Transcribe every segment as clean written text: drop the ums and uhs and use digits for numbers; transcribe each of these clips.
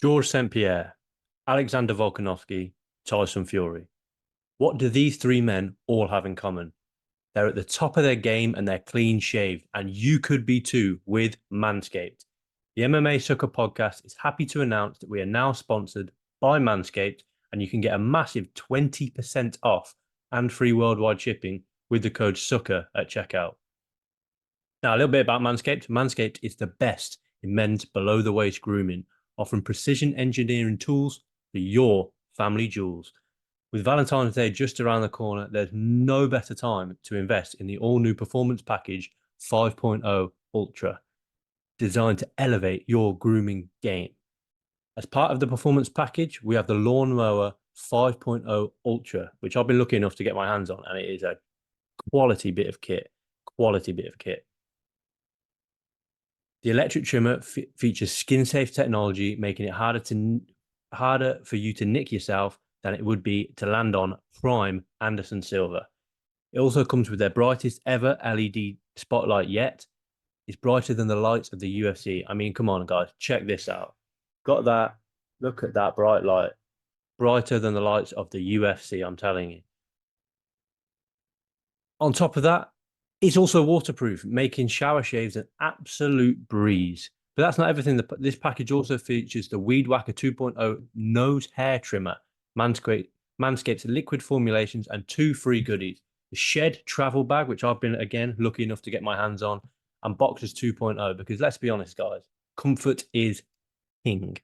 George St. Pierre, Alexander Volkanovski, Tyson Fury. What do these three men all have in common? They're at the top of their game and they're clean shaved, and you could be too with Manscaped. The MMA Sucker podcast is happy to announce that we are now sponsored by Manscaped, and you can get a massive 20% off and free worldwide shipping with the code SUCKER at checkout. Now, a little bit about Manscaped. Manscaped is the best in men's below the waist grooming, offering precision engineering tools for your family jewels. With Valentine's Day just around the corner, there's no better time to invest in the all-new Performance Package 5.0 Ultra, designed to elevate your grooming game. As part of the Performance Package, we have the Lawnmower 5.0 Ultra, which I've been lucky enough to get my hands on, and it is a quality bit of kit. Quality bit of kit. The electric trimmer features skin-safe technology, making it harder for you to nick yourself than it would be to land on prime Anderson Silver. It also comes with their brightest ever LED spotlight yet. It's brighter than the lights of the UFC. I mean, come on, guys, check this out. Got that. Look at that bright light. Brighter than the lights of the UFC, I'm telling you. On top of that, it's also waterproof, making shower shaves an absolute breeze. But that's not everything. This package also features the Weed Whacker 2.0 nose hair trimmer, Manscaped's liquid formulations, and two free goodies. The Shed travel bag, which I've been, again, lucky enough to get my hands on, and Boxers 2.0, because let's be honest, guys, comfort is king.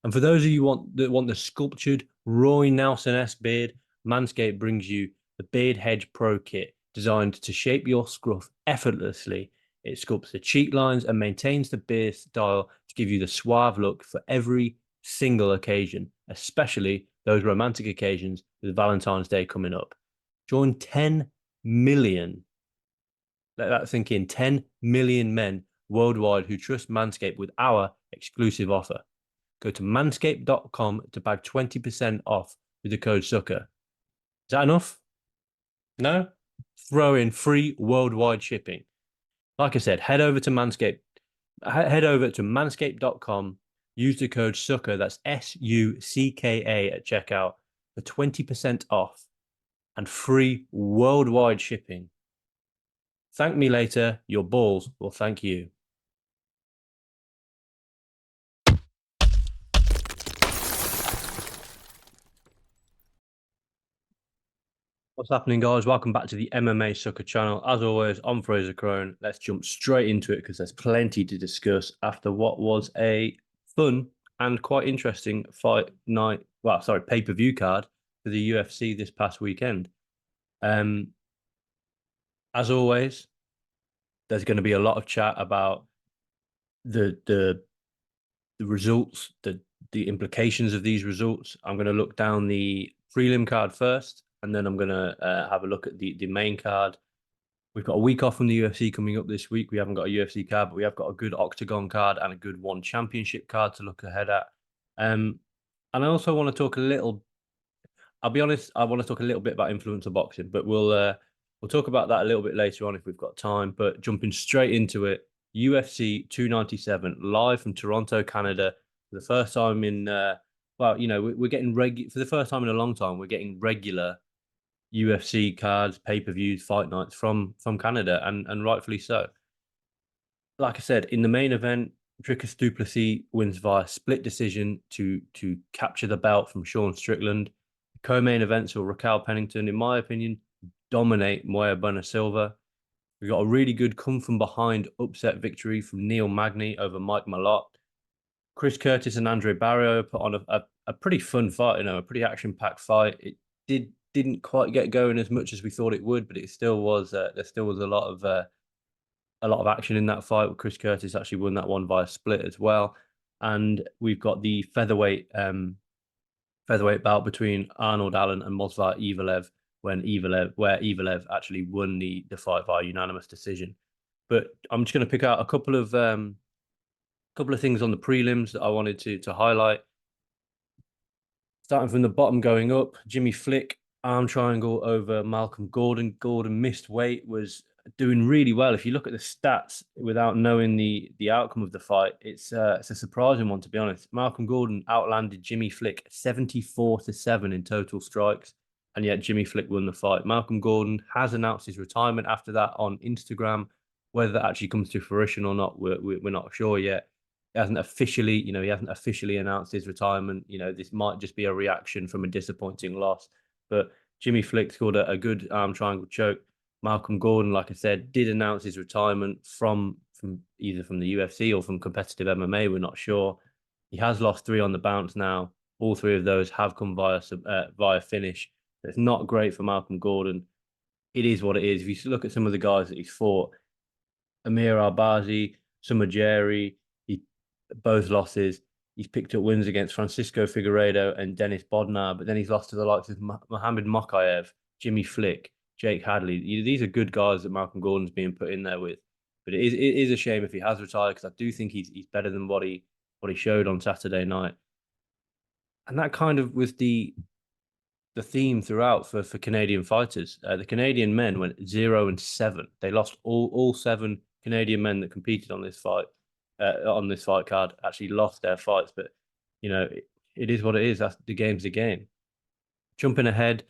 And for those of you that want the sculptured Roy Nelson-esque beard, Manscaped brings you the Beard Hedge Pro Kit, designed to shape your scruff effortlessly. It sculpts the cheek lines and maintains the beard style to give you the suave look for every single occasion, especially those romantic occasions with Valentine's Day coming up. Join 10 million, let that sink in, 10 million men worldwide who trust Manscaped with our exclusive offer. Go to manscaped.com to bag 20% off with the code SUCKER. Is that enough? No? Throw in free worldwide shipping. Like I said, head over to manscaped.com, use the code SUCKER, that's SUCKA at checkout for 20% off and free worldwide shipping. Thank me later, your balls will thank you. What's happening, guys? Welcome back to the MMA Sucker channel. As always, I'm Frazer Krohn. Let's jump straight into it because there's plenty to discuss after what was a fun and quite interesting pay-per-view card for the UFC this past weekend. As always, there's going to be a lot of chat about the results, the implications of these results. I'm going to look down the prelim card first, and then I'm going to have a look at the main card. We've got a week off from the UFC coming up this week. We haven't got a UFC card, but we have got a good Octagon card and a good One Championship card to look ahead at. And I also want to talk a little, I'll be honest, I want to talk a little bit about influencer boxing, but we'll talk about that a little bit later on if we've got time. But jumping straight into it, UFC 297 live from Toronto, Canada, for the first time in we're getting for the first time in a long time. We're getting regular UFC cards, pay-per-views, fight nights from Canada, and rightfully so. Like I said, in the main event, Dricus du Plessis wins via split decision to capture the belt from Sean Strickland. The co-main event saw Raquel Pennington, in my opinion, dominate Mayra Bueno Silva. We got a really good come from behind upset victory from Neil Magny over Mike Malott. Chris Curtis and Andre Barrio put on a pretty fun fight, a pretty action-packed fight. It didn't quite get going as much as we thought it would, but it still was. There still was a lot of action in that fight. Chris Curtis actually won that one via split as well, and we've got the featherweight bout between Arnold Allen and Movsar Evloev, where Evloev actually won the fight via unanimous decision. But I'm just going to pick out a couple of things on the prelims that I wanted to highlight. Starting from the bottom going up, Jimmy Flick arm triangle over Malcolm Gordon. Gordon missed weight, was doing really well. If you look at the stats without knowing the outcome of the fight, it's a surprising one, to be honest. Malcolm Gordon outlanded Jimmy Flick 74-7 in total strikes, and yet Jimmy Flick won the fight. Malcolm Gordon has announced his retirement after that on Instagram. Whether that actually comes to fruition or not, we're not sure yet. He hasn't officially announced his retirement. This might just be a reaction from a disappointing loss. But Jimmy Flick scored a good arm triangle choke. Malcolm Gordon, like I said, did announce his retirement from either from the UFC or from competitive MMA. We're not sure. He has lost 3 on the bounce now. All 3 of those have come via finish. It's not great for Malcolm Gordon. It is what it is. If you look at some of the guys that he's fought, Amir Albazi, Summer Jerry, both losses. He's picked up wins against Francisco Figueiredo and Dennis Bodnar, but then he's lost to the likes of Mohamed Mokaev, Jimmy Flick, Jake Hadley. These are good guys that Malcolm Gordon's being put in there with. But it is a shame if he has retired, because I do think he's better than what he showed on Saturday night. And that kind of was the theme throughout for Canadian fighters. The Canadian men went 0-7. They lost all 7 Canadian men that competed on this fight card actually lost their fights. But it is what it is. That's the game's the game. Jumping ahead,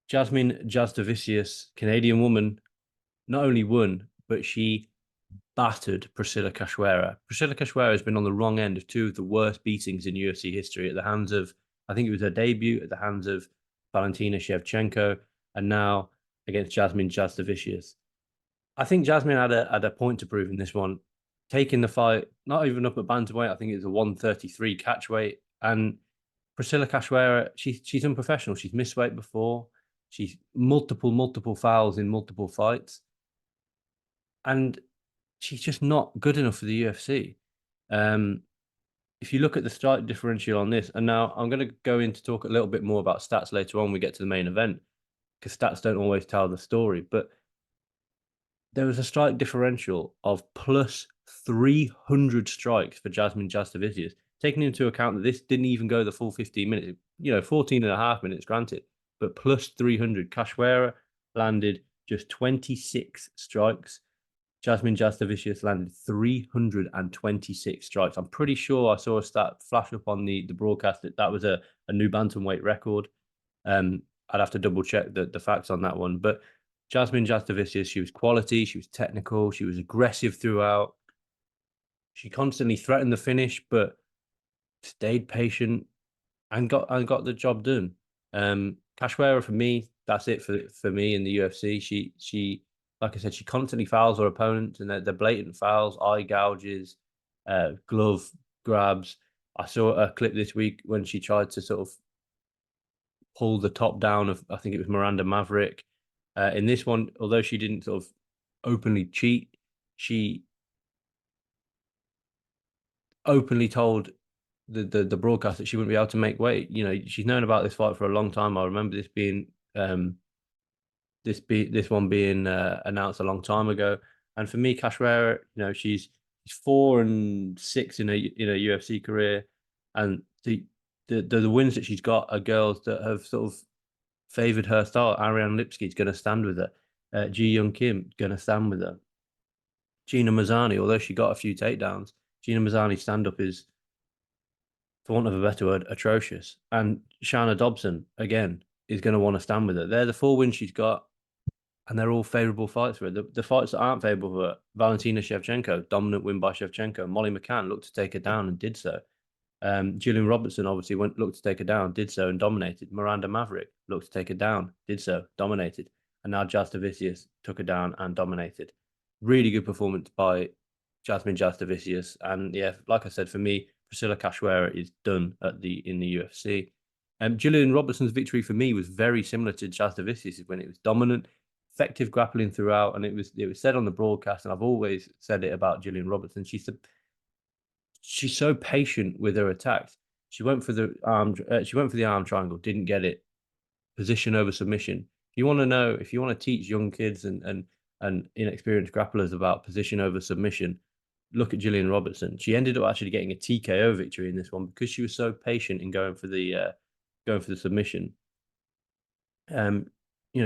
Jasmine Jasdavicius, Canadian woman, not only won, but she battered Priscilla Cachoeira. Priscilla Cachoeira has been on the wrong end of 2 of the worst beatings in UFC history, at the hands of, I think it was her debut, at the hands of Valentina Shevchenko, and now against Jasmine Jasdavicius. I think Jasmine had a point to prove in this one, taking the fight not even up at bantamweight. I think it was a 133 catch weight, and Priscilla Cachoeira, she's unprofessional. She's missed weight before. She's multiple fouls in multiple fights, and she's just not good enough for the UFC. If you look at the strike differential on this, and now I'm going to go in to talk a little bit more about stats later on when we get to the main event, because stats don't always tell the story, but there was a strike differential of plus 300 strikes for Jasmine Jasdavicius, taking into account that this didn't even go the full 15 minutes, 14 and a half minutes, granted, but plus 300. Cachoeira landed just 26 strikes. Jasmine Jasdavicius landed 326 strikes. I'm pretty sure I saw a stat flash up on the broadcast that was a new bantamweight record. I'd have to double check the facts on that one. But Jasmine Jasdavicius, she was quality, she was technical, she was aggressive throughout. She constantly threatened the finish, but stayed patient and got the job done. Cachoeira, for me, that's it for me in the UFC. She like I said, she constantly fouls her opponents, and they're blatant fouls, eye gouges, glove grabs. I saw a clip this week when she tried to sort of pull the top down of, I think it was Miranda Maverick. In this one, although she didn't sort of openly cheat, she openly told the broadcast that she wouldn't be able to make weight. She's known about this fight for a long time. I remember this being this one being announced a long time ago. And for me, Cachoeira, she's 4-6 in a UFC career, and the wins that she's got are girls that have sort of favored her style. Ariane Lipsky's going to stand with her. Ji Young Kim going to stand with her. Gina Mazzani, although she got a few takedowns, Gina Mazzani's stand-up is, for want of a better word, atrocious. And Shana Dobson, again, is going to want to stand with her. They're the 4 wins she's got, and they're all favourable fights for her. The fights that aren't favourable for her, Valentina Shevchenko, dominant win by Shevchenko. Molly McCann looked to take her down and did so. Gillian Robertson obviously looked to take her down, did so, and dominated. Miranda Maverick looked to take her down, did so, dominated. And now Jasdavicius took her down and dominated. Really good performance by Jasmine Jasdavicius. And yeah, like I said, for me, Priscilla Cachoeira is done in the UFC. Gillian Robertson's victory for me was very similar to Jasdavicius when it was dominant, effective grappling throughout, and it was said on the broadcast, and I've always said it about Gillian Robertson. She's so patient with her attacks. She went for the arm triangle, didn't get it. Position over submission. If you want to teach young kids and inexperienced grapplers about position over submission, look at Gillian Robertson. She ended up actually getting a TKO victory in this one because she was so patient in going for the submission.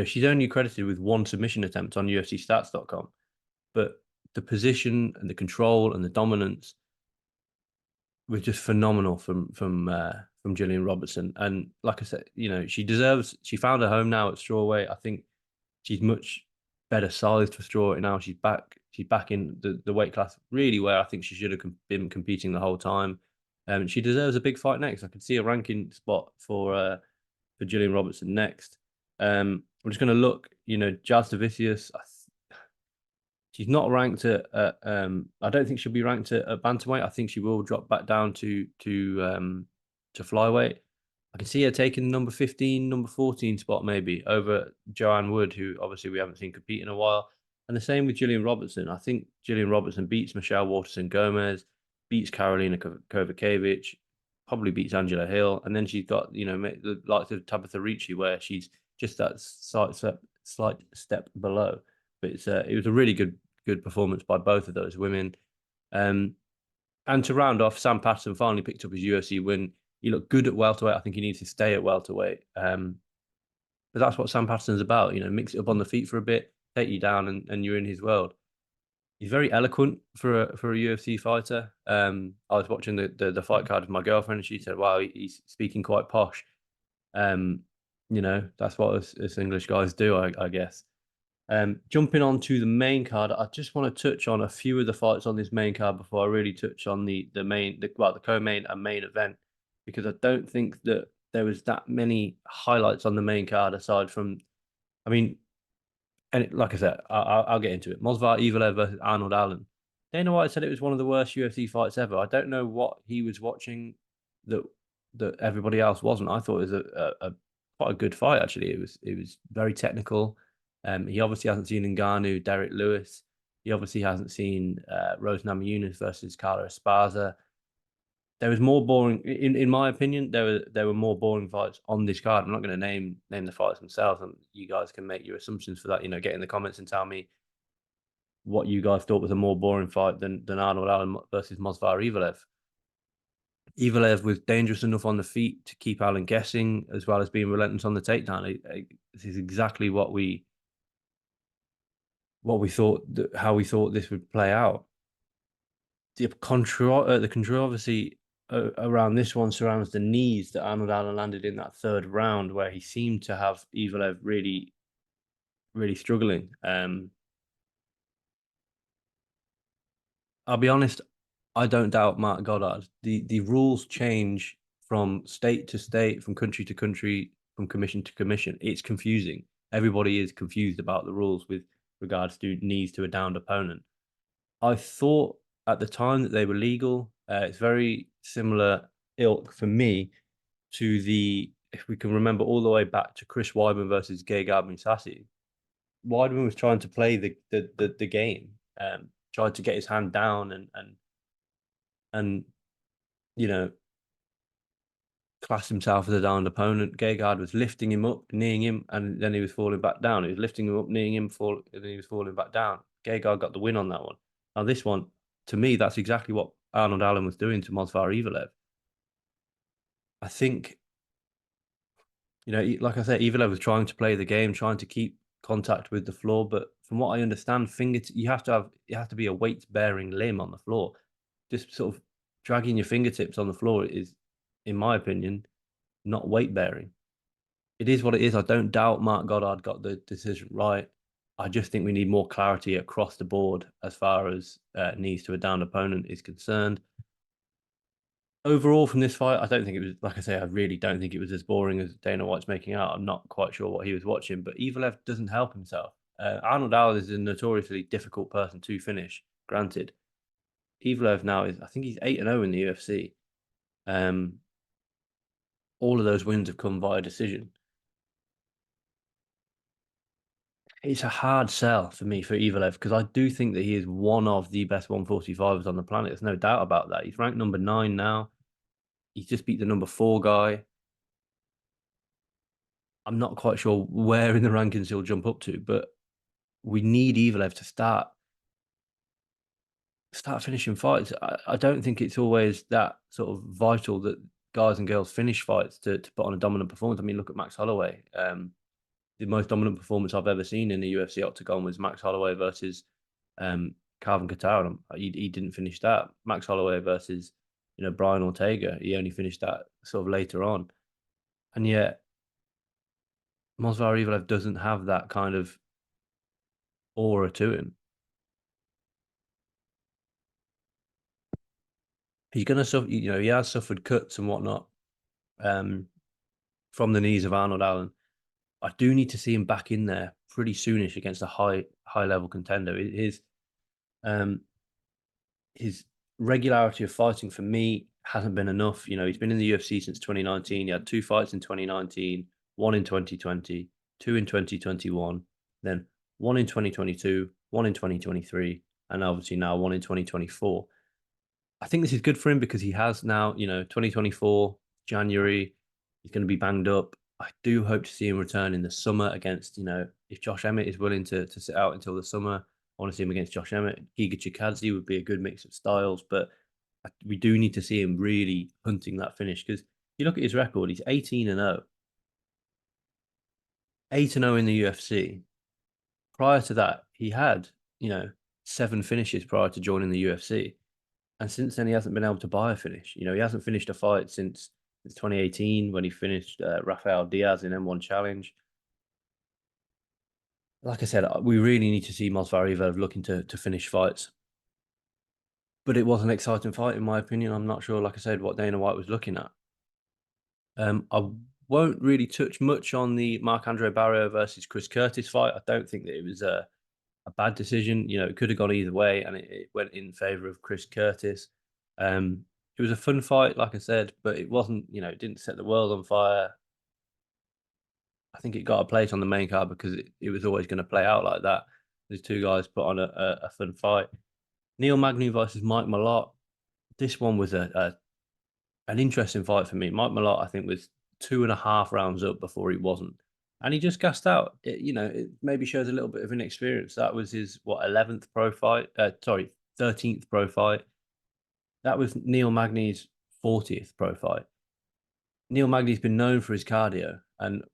she's only credited with one submission attempt on UFCstats.com, but the position and the control and the dominance was just phenomenal from Gillian Robertson. And like I said, she found her home now at strawweight. I think she's much better sized for strawweight now. She's back in the weight class really where I think she should have been competing the whole time. She deserves a big fight next. I can see a ranking spot for Gillian Robertson next. I'm just going to look, Jazz Davicius. She's not ranked I don't think she'll be ranked at bantamweight. I think she will drop back down to flyweight. I can see her taking the number 15, number 14 spot maybe over Joanne Wood, who obviously we haven't seen compete in a while. And the same with Gillian Robertson. I think Gillian Robertson beats Michelle Waterson Gomez, beats Karolina Kovacevic, probably beats Angela Hill, and then she's got the likes of Tabitha Ricci, where she's just that slight step below. But it was a really good performance by both of those women. And to round off, Sam Patterson finally picked up his UFC win. He looked good at welterweight. I think he needs to stay at welterweight. But that's what Sam Patterson's about. Mix it up on the feet for a bit, take you down, and you're in his world. He's very eloquent for a UFC fighter. I was watching the fight card with my girlfriend, and she said, "Wow, he's speaking quite posh." That's what us English guys do, I guess. Jumping on to the main card, I just want to touch on a few of the fights on this main card before I really touch on the co-main and main event, because I don't think that there was that many highlights on the main card aside from, and like I said, I'll get into it. Movsar Evloev versus Arnold Allen. Dana White said it was one of the worst UFC fights ever. I don't know what he was watching that everybody else wasn't. I thought it was a quite a good fight actually. It was very technical. He obviously hasn't seen Ngannou, Derek Lewis. He obviously hasn't seen Rose Namajunas versus Carla Esparza. There was more boring, in my opinion. There were more boring fights on this card. I'm not going to name the fights themselves, and you guys can make your assumptions for that. Get in the comments and tell me what you guys thought was a more boring fight than Arnold Allen versus Movsar Evloev. Evloev was dangerous enough on the feet to keep Allen guessing, as well as being relentless on the takedown. This is exactly what we thought, how we thought this would play out. The controversy around this one surrounds the knees that Arnold Allen landed in that third round, where he seemed to have Evloev really, really struggling. I'll be honest, I don't doubt Mark Goddard. The rules change from state to state, from country to country, from commission to commission. It's confusing. Everybody is confused about the rules with regards to knees to a downed opponent. I thought at the time that they were legal. It's very similar ilk for me to if we can remember all the way back to Chris Weidman versus Gegard Mousasi. Weidman was trying to play the game, tried to get his hand down and class himself as a downed opponent. Gegard was lifting him up, kneeing him, and then he was falling back down. He was lifting him up, kneeing him, and then he was falling back down. Gegard got the win on that one. Now this one, to me, that's exactly what Arnold Allen was doing to Movsar Evloev. I think, like I said, Evloev was trying to play the game, trying to keep contact with the floor. But from what I understand, it has to be a weight-bearing limb on the floor. Just sort of dragging your fingertips on the floor is, in my opinion, not weight-bearing. It is what it is. I don't doubt Mark Goddard got the decision right. I just think we need more clarity across the board as far as knees to a downed opponent is concerned. Overall, from this fight, I don't think it was, like I say, I really don't think it was as boring as Dana White's making out. I'm not quite sure what he was watching, but Evloev doesn't help himself. Arnold Allen is a notoriously difficult person to finish, granted. Evloev now I think he's 8-0 in the UFC. All of those wins have come via decision. It's a hard sell for me for Evloev because I do think that he is one of the best 145ers on the planet. There's no doubt about that. He's ranked number 9 now. He's just beat the number 4 guy. I'm not quite sure where in the rankings he'll jump up to, but we need Evloev to start finishing fights. I don't think it's always that sort of vital that guys and girls finish fights to put on a dominant performance. I mean, look at Max Holloway. the most dominant performance I've ever seen in the UFC octagon was Max Holloway versus Calvin Kattar. He didn't finish that. Max Holloway versus Brian Ortega. He only finished that sort of later on, and yet Movsar Evloev doesn't have that kind of aura to him. He's gonna suffer. He has suffered cuts and whatnot from the knees of Arnold Allen. I do need to see him back in there pretty soonish against a high level contender. Um, his regularity of fighting for me hasn't been enough. He's been in the UFC since 2019. He had 2 fights in 2019, one in 2020, two in 2021, then one in 2022, one in 2023, and obviously now one in 2024. I think this is good for him because he has now, 2024, January, he's going to be banged up. I do hope to see him return in the summer against, if Josh Emmett is willing to sit out until the summer. I want to see him against Josh Emmett. Giga Chikadze would be a good mix of styles, but we do need to see him really hunting that finish because you look at his record, he's 18-0, 8-0 in the UFC. Prior to that, he had, 7 finishes prior to joining the UFC. And since then, he hasn't been able to buy a finish. He hasn't finished a fight since 2018 when he finished Rafael Diaz in M1 Challenge. Like I said, we really need to see Movsar Evloev looking to finish fights. But it was an exciting fight, in my opinion. I'm not sure, like I said, what Dana White was looking at. I won't really touch much on the Marc-Andre Barriault versus Chris Curtis fight. I don't think that it was a bad decision. It could have gone either way, and it went in favor of Chris Curtis. It was a fun fight, like I said, but it wasn't, it didn't set the world on fire. I think it got a place on the main card because it was always going to play out like that. These two guys put on a fun fight. Neil Magny versus Mike Malott. This one was an interesting fight for me. Mike Malott, I think, was 2.5 rounds up before he wasn't. And he just gassed out. It maybe shows a little bit of inexperience. That was his, 11th pro fight? 13th pro fight. That was Neil Magny's 40th pro fight. Neil Magny's been known for his cardio. And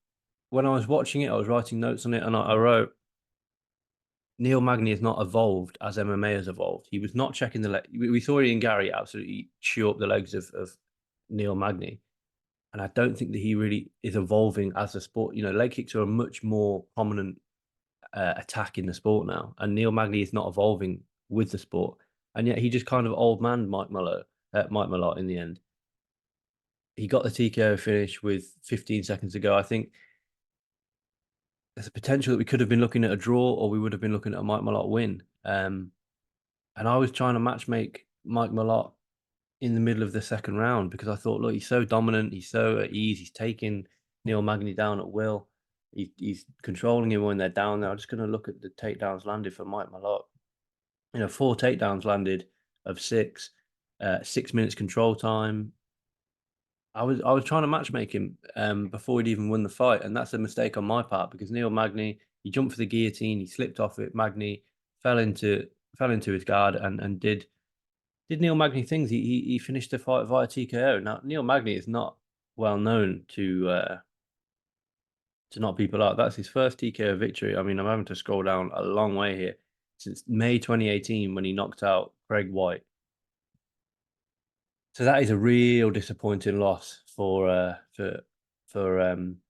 when I was watching it, I was writing notes on it, and I wrote, Neil Magny has not evolved as MMA has evolved. He was not checking the leg. We saw Ian Gary absolutely chew up the legs of Neil Magny. And I don't think that he really is evolving as a sport. Leg kicks are a much more prominent attack in the sport now. And Neil Magny is not evolving with the sport. And yet he just kind of old man Mike Malott in the end. He got the TKO finish with 15 seconds to go. I think there's a potential that we could have been looking at a draw, or we would have been looking at a Mike Malott win. And I was trying to matchmake Mike Malott in the middle of the second round because I thought, look, he's so dominant, he's so at ease, he's taking Neil Magny down at will, he's controlling him when they're down there. I'm just going to look at the takedowns landed for Mike Malott. 4 takedowns landed of 6, 6 minutes control time. I was trying to matchmake him before he'd even won the fight, and that's a mistake on my part because Neil Magny, he jumped for the guillotine, he slipped off it. Magny fell into his guard and did Neil Magny things. He finished the fight via TKO. Now Neil Magny is not well known to knock people out. That's his first TKO victory. I mean, I'm having to scroll down a long way here since May 2018 when he knocked out Craig White. So that is a real disappointing loss for I'm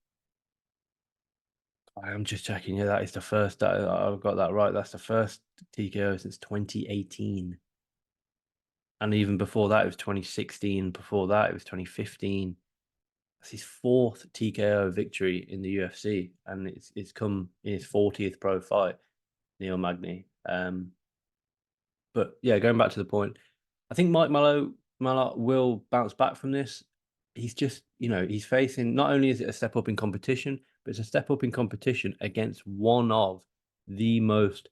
just checking. Yeah, that is the first. I've got that right. That's the first TKO since 2018. And even before that, it was 2016. Before that, it was 2015. That's his 4th TKO victory in the UFC, and it's come in his 40th pro fight, Neil Magny. But yeah, going back to the point, I think Mike Malott will bounce back from this. He's just, he's facing, not only is it a step up in competition, but it's a step up in competition against one of the most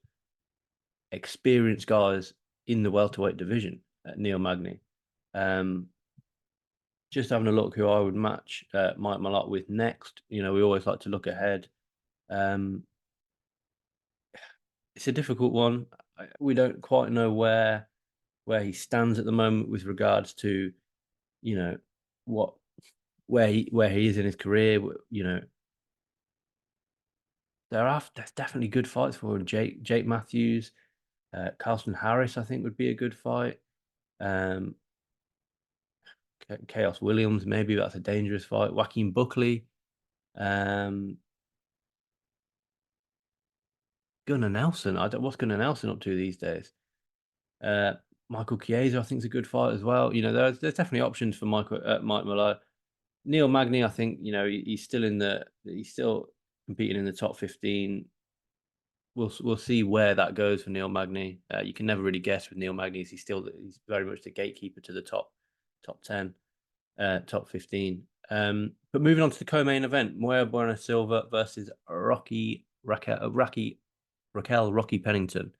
experienced guys in the welterweight division, Neil Magny. Just having a look who I would match Mike Malott with next. We always like to look ahead. It's a difficult one. We don't quite know where he stands at the moment with regards to, where he is in his career. there's definitely good fights for her. Jake Matthews, Carlston Harris, I think would be a good fight. Um, Chaos Williams, maybe that's a dangerous fight. Joaquin Buckley, um, Gunnar Nelson. I don't what's Gunnar Nelson up to these days. Uh, Michael Chiesa, I think, is a good fight as well. There's definitely options for Mike Malloy. Neil Magny, I think, he's still competing in the top 15. We'll see where that goes for Neil Magny. You can never really guess with Neil Magny. He's very much the gatekeeper to the top 10, top 15. But moving on to the co-main event, Mayra Bueno Silva versus Raquel Rocky Pennington.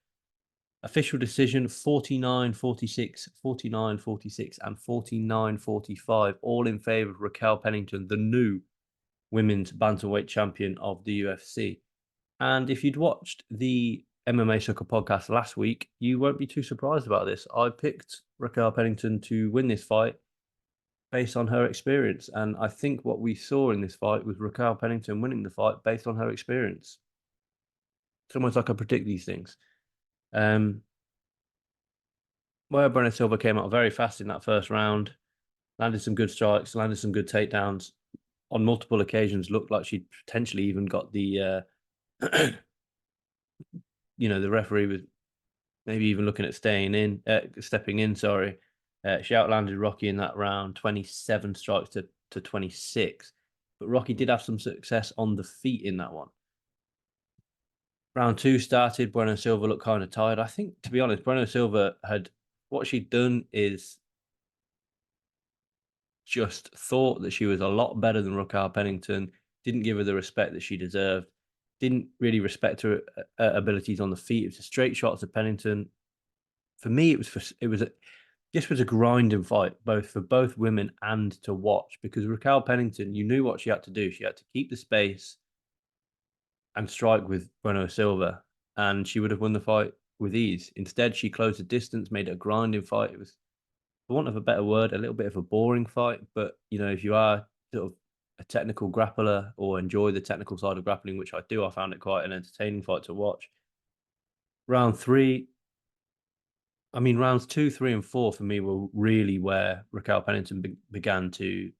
Official decision 49-46, 49-46, and 49-45, all in favor of Raquel Pennington, the new women's bantamweight champion of the UFC. And if you'd watched the MMA Sucker podcast last week, you won't be too surprised about this. I picked Raquel Pennington to win this fight based on her experience. And I think what we saw in this fight was Raquel Pennington winning the fight based on her experience. It's almost like I predict these things. Mayra Bueno Silva came out very fast in that first round, landed some good strikes, landed some good takedowns. On multiple occasions, looked like she'd potentially even got the the referee was maybe even looking at stepping in. Sorry, she outlanded Rocky in that round, 27 strikes to 26. But Rocky did have some success on the feet in that one. Round two started. Bueno Silva looked kind of tired. I think, to be honest, Bueno Silva had what she'd done is just thought that she was a lot better than Raquel Pennington. Didn't give her the respect that she deserved. Didn't really respect her abilities on the feet. It was a straight shot to Pennington. For me, this was a grinding fight, both for both women and to watch, because Raquel Pennington, you knew what she had to do. She had to keep the space and strike with Bueno Silva, and she would have won the fight with ease. Instead, she closed the distance, made it a grinding fight. It was, for want of a better word, a little bit of a boring fight. But if you are sort of a technical grappler or enjoy the technical side of grappling, which I do, I found it quite an entertaining fight to watch. Round three, I mean, rounds 2, 3, and 4 for me were really where Raquel Pennington began to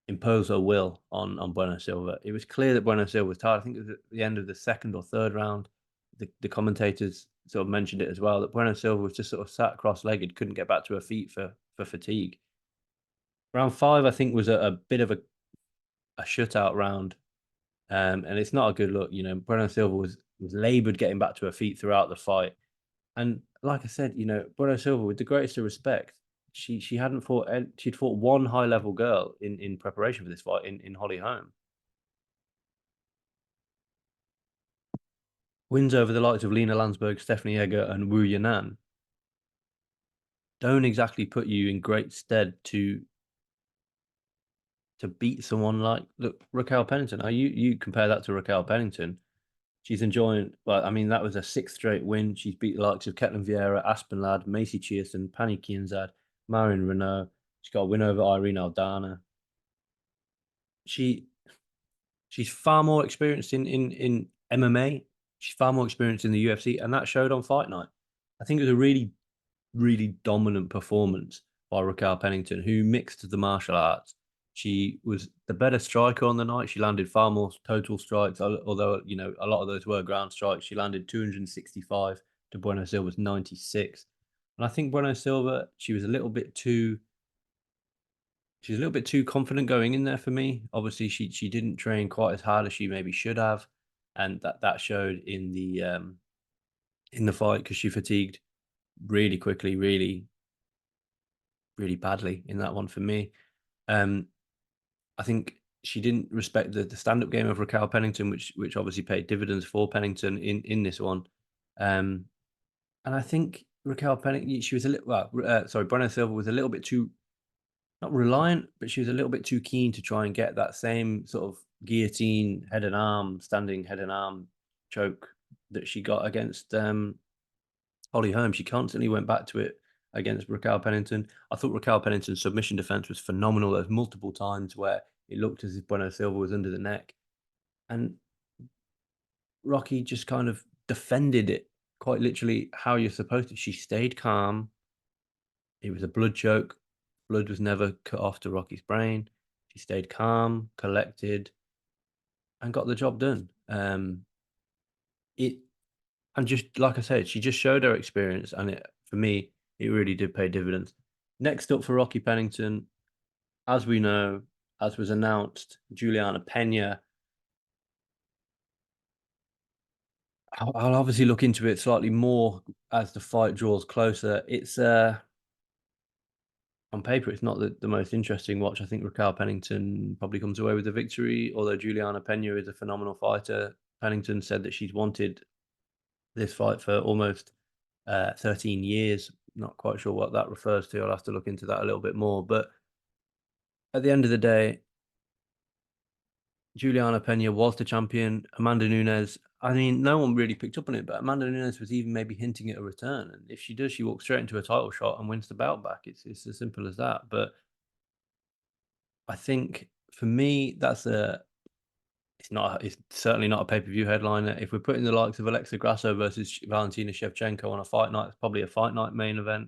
impose her will on Bueno Silva. It was clear that Bueno Silva was tired. I think it was at the end of the second or third round. The commentators sort of mentioned it as well, that Bueno Silva was just sort of sat cross-legged, couldn't get back to her feet for fatigue. Round 5, I think, was a bit of a shutout round, and it's not a good look. Bueno Silva was laboured getting back to her feet throughout the fight. And like I said, Bueno Silva, with the greatest of respect, she hadn't fought. She'd fought one high level girl in preparation for this fight in Holly Holm. Wins over the likes of Lena Landsberg, Stephanie Egger, and Wu Yanan don't exactly put you in great stead to beat someone like, look, Raquel Pennington. Now you compare that to Raquel Pennington. She's enjoying. Well, I mean, that was a sixth straight win. She's beat the likes of Ketlin Vieira, Aspen Ladd, Macy Chierson, Pani Kianzad, Marion Renault. She's got a win over Irene Aldana. She's far more experienced in MMA. She's far more experienced in the UFC, and that showed on fight night. I think it was a really, really dominant performance by Raquel Pennington, who mixed the martial arts. She was the better striker on the night. She landed far more total strikes, although a lot of those were ground strikes. She landed 265 to Bueno Silva's 96, and I think Bueno Silva, she's a little bit too confident going in there for me. Obviously, she didn't train quite as hard as she maybe should have, and that showed in the fight, because she fatigued really quickly, really, really badly in that one for me. I think she didn't respect the stand-up game of Raquel Pennington, which obviously paid dividends for Pennington in this one. And I think Raquel Pennington, she was a little Bueno Silva was a little bit too, not reliant, but she was a little bit too keen to try and get that same sort of guillotine standing head and arm choke that she got against Holly Holm. She constantly went back to it against Raquel Pennington. I thought Raquel Pennington's submission defense was phenomenal. There's multiple times where it looked as if Bueno Silva was under the neck. And Rocky just kind of defended it quite literally how you're supposed to. She stayed calm. It was a blood choke. Blood was never cut off to Rocky's brain. She stayed calm, collected, and got the job done. It and just like I said, she just showed her experience, and it for me, it really did pay dividends. Next up for Rocky Pennington, as we know, as was announced, Juliana Pena. I'll obviously look into it slightly more as the fight draws closer. It's on paper, it's not the most interesting watch. I think Raquel Pennington probably comes away with the victory, although Juliana Pena is a phenomenal fighter. Pennington said that she's wanted this fight for almost 13 years. Not quite sure what that refers to. I'll have to look into that a little bit more. But at the end of the day, Juliana Pena was the champion. Amanda Nunes, I mean, no one really picked up on it, but Amanda Nunes was even maybe hinting at a return. And if she does, she walks straight into a title shot and wins the belt back. It's as simple as that. But I think for me, it's certainly not a pay-per-view headliner. If we're putting the likes of Alexa Grasso versus Valentina Shevchenko on a fight night, it's probably a fight night main event.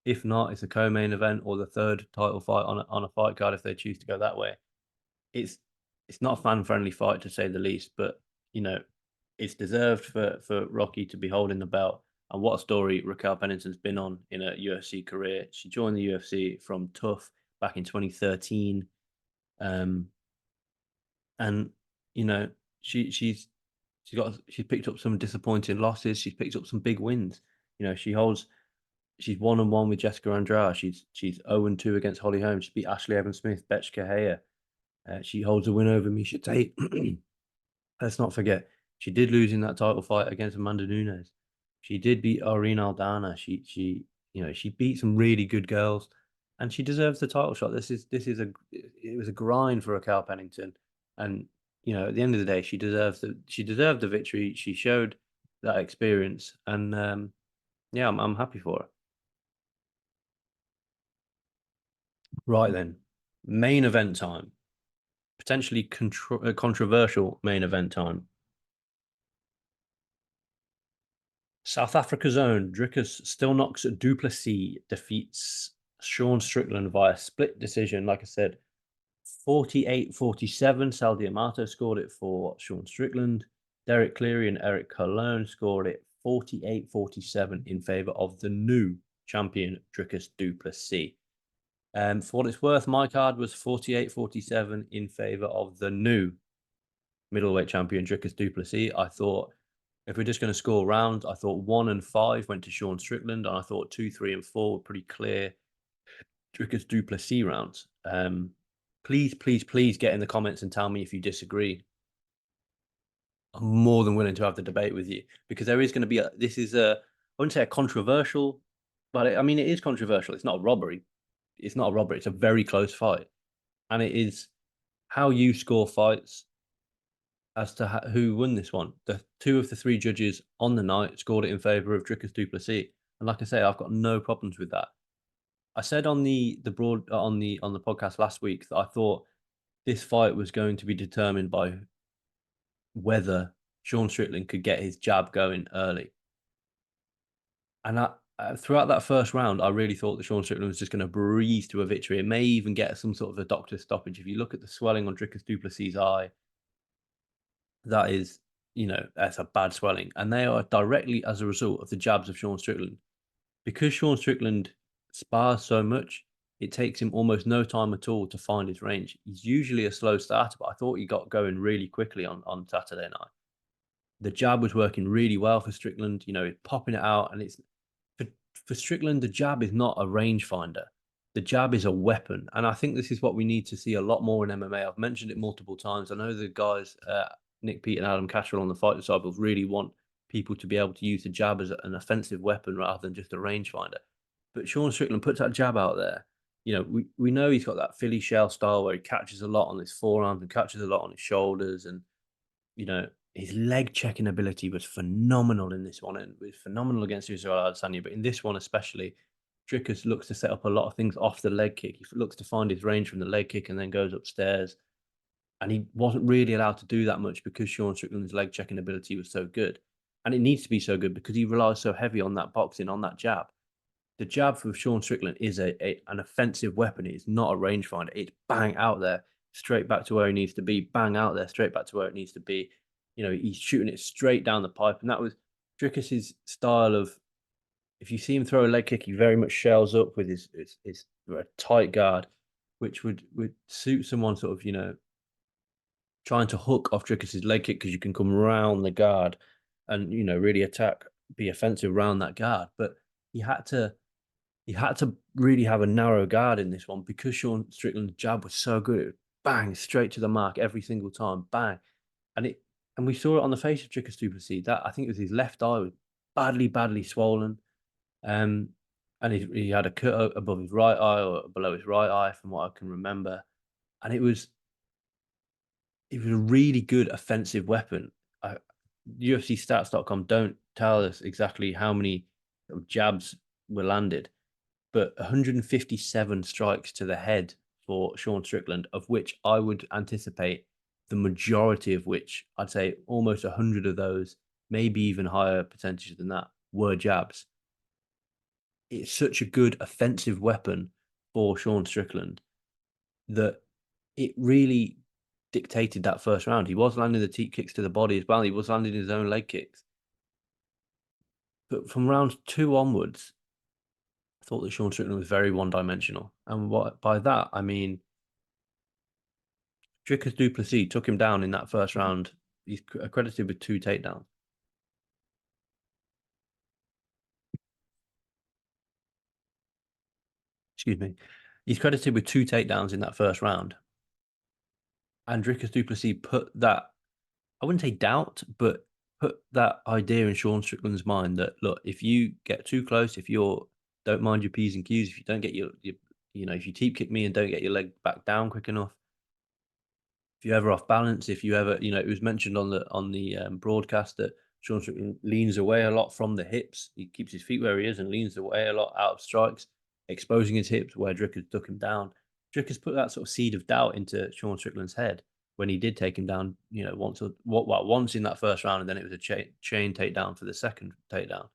If not, it's a co-main event or the third title fight on a fight card if they choose to go that way. It's it's not a fan-friendly fight to say the least, but you know, it's deserved for Rocky to be holding the belt. And what a story Raquel Pennington's been on in her UFC career. She joined the UFC from Tough back in 2013. Um, and you know, she's picked up some disappointing losses. She's picked up some big wins. You know, she's 1-1 with Jessica Andrade. She's 0-2 against Holly Holm. She beat Ashley Evans Smith, Betch Cahayer. She holds a win over Misha Tate. Let's not forget, she did lose in that title fight against Amanda Nunes. She did beat Irene Aldana. She beat some really good girls, and she deserves the title shot. It was a grind for Raquel Pennington, and at the end of the day, she deserved the victory. She showed that experience, and yeah, I'm happy for her. Right then, main event time. Potentially controversial main event time. South Africa's own Dricus du Plessis defeats Sean Strickland via split decision. Like I said, 48-47. Sal D'Amato scored it for Sean Strickland. Derek Cleary and Eric Cologne scored it 48-47 in favor of the new champion, Dricus du Plessis. For what it's worth, my card was 48-47 in favor of the new middleweight champion, Dricus du Plessis. I thought if we're just going to score rounds, I thought 1 and 5 went to Sean Strickland, and I thought 2, 3, and 4 were pretty clear Dricus du Plessis rounds. Please get in the comments and tell me if you disagree. I'm more than willing to have the debate with you, because there is going to be I wouldn't say a controversial, but I mean, it is controversial. It's not a robbery. It's not a robbery. It's a very close fight. And it is how you score fights as to who won this one. The 2 of the 3 judges on the night scored it in favor of Dricus du Plessis. And like I say, I've got no problems with that. I said on the podcast last week that I thought this fight was going to be determined by whether Sean Strickland could get his jab going early. And throughout that first round, I really thought that Sean Strickland was just going to breeze to a victory. It may even get some sort of a doctor's stoppage. If you look at the swelling on Dricus du Plessis' eye, that is, that's a bad swelling. And they are directly as a result of the jabs of Sean Strickland. Because Sean Strickland spars so much, it takes him almost no time at all to find his range. He's usually a slow starter, but I thought he got going really quickly on Saturday night. The jab was working really well for Strickland, popping it out. And it's for Strickland, the jab is not a rangefinder. The jab is a weapon. And I think this is what we need to see a lot more in MMA. I've mentioned it multiple times. I know the guys, Nick Pete and Adam Cashel on the Fight Disciples, really want people to be able to use the jab as an offensive weapon rather than just a rangefinder. But Sean Strickland puts that jab out there. We know he's got that Philly shell style where he catches a lot on his forearms and catches a lot on his shoulders. And, his leg checking ability was phenomenal in this one, and was phenomenal against Israel Adesanya. But in this one especially, Dricus looks to set up a lot of things off the leg kick. He looks to find his range from the leg kick and then goes upstairs. and he wasn't really allowed to do that much because Sean Strickland's leg checking ability was so good, and it needs to be so good because he relies so heavy on that boxing, on that jab. The jab for Sean Strickland is an offensive weapon. It's not a rangefinder. It's bang out there, straight back to where he needs to be. Bang out there, straight back to where it needs to be. You know, he's shooting it straight down the pipe, and that was Dricus's style of. If you see him throw a leg kick, he very much shells up with his tight guard, which would suit someone sort of, you know, trying to hook off Dricus's leg kick because you can come around the guard and, you know, really attack, be offensive around that guard. But he had to really have a narrow guard in this one because Sean Strickland's jab was so good. It would bang straight to the mark every single time, bang, and we saw it on the face of Dricus du Plessis. That I think it was his left eye was badly swollen, um, and he had a cut above his right eye or below his right eye, from what I can remember, and it was a really good offensive weapon. UFCstats.com don't tell us exactly how many jabs were landed, but 157 strikes to the head for Sean Strickland, of which I would anticipate the majority of which, I'd say almost 100 of those, maybe even higher percentage than that, were jabs. It's such a good offensive weapon for Sean Strickland that it really dictated that first round. He was landing the teep kicks to the body as well. He was landing his own leg kicks. But from round 2 onwards, I thought that Sean Strickland was very one-dimensional. And what by that, I mean, Dricus du Plessis took him down in that first round. He's accredited with 2 takedowns. Excuse me. He's credited with 2 takedowns in that first round. And Dricus du Plessis put that, I wouldn't say doubt, but put that idea in Sean Strickland's mind that, look, if you get too close, if you don't mind your P's and Q's, if you don't get your you know, if you teep kick me and don't get your leg back down quick enough, if you're ever off balance, if you ever, you know, it was mentioned on the broadcast that Sean Strickland leans away a lot from the hips. He keeps his feet where he is and leans away a lot out of strikes, exposing his hips where Dricus took him down. Dricus put that sort of seed of doubt into Sean Strickland's head when he did take him down, you know, once in that first round, and then it was a chain takedown for the second takedown.